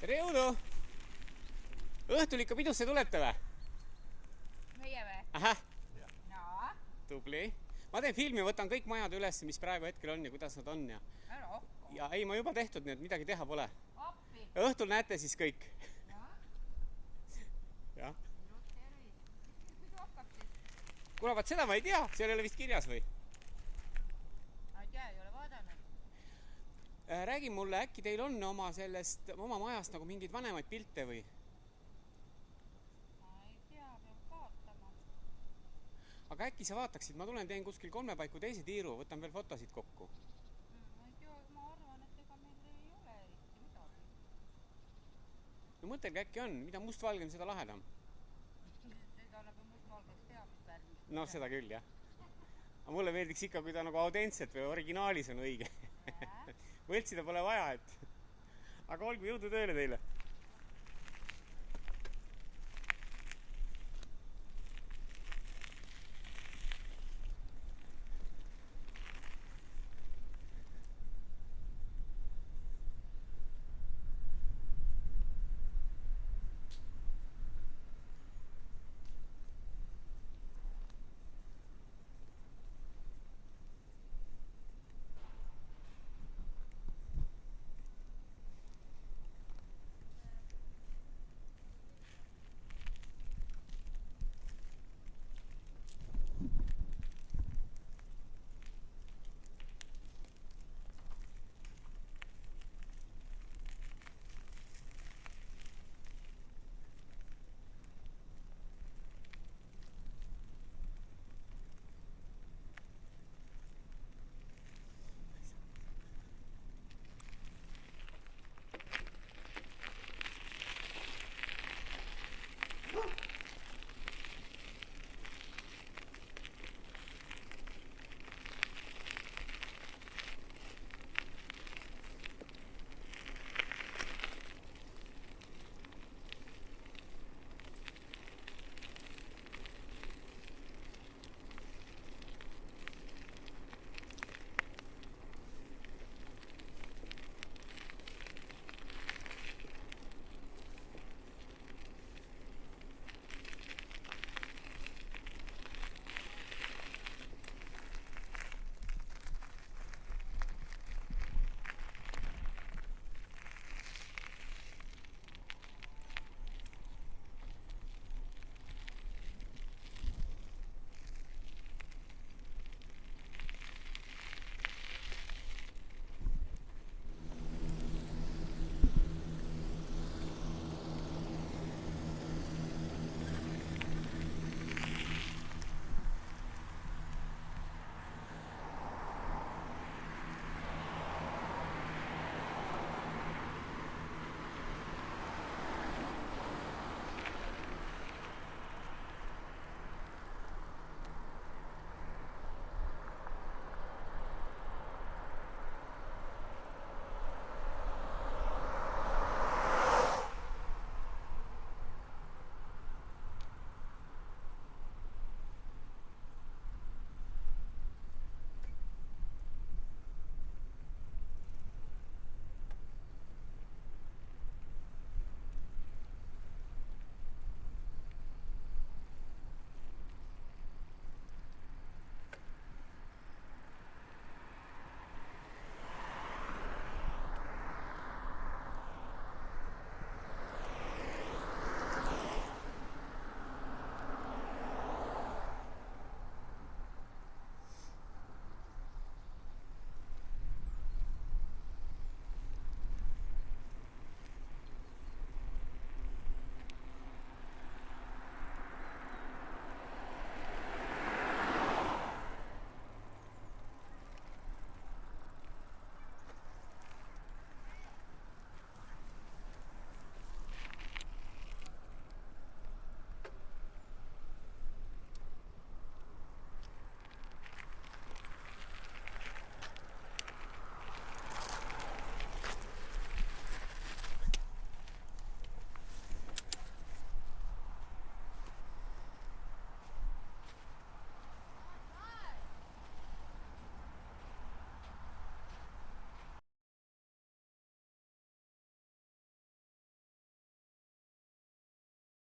tere jõudu! Õhtul ikka pidusse tulete või? Meie või? Ahah, No, tubli. Ma teen filmi, võtan kõik majad üles, mis praegu hetkel on ja kuidas nad on ja... ära hakka. Ja ei, ma juba tehtud, nii et midagi teha pole. Appi. Ja õhtul näete siis kõik. No, Jah. ilus tervis. Mis pidu hakkab siis? Kuule, vaat seda ma ei tea, seal ei ole vist kirjas või? Ma ei tea, ei ole vaadanud. Räägi mulle, äkki teil on oma sellest, oma majast nagu mingeid vanemaid pilte või? Ma ei tea, peab vaatama. Aga äkki sa vaataksid, ma tulen teen kuskil 3 paiku teise tiiru, võtan veel fotosid kokku. Ma ei tea, ma arvan, et ega meil ei ole eriti midagi. No mõtelge, äkki on, mida mustvalge on, seda lahedam. Seda nagu mustvalgeks teha, mis värvis. No seda küll, jah. Aga mulle meeldiks ikka, kui ta nagu autentset või originaalis on õige. Võltsida pole vaja, et... Aga olgu, jõudu tööle teile!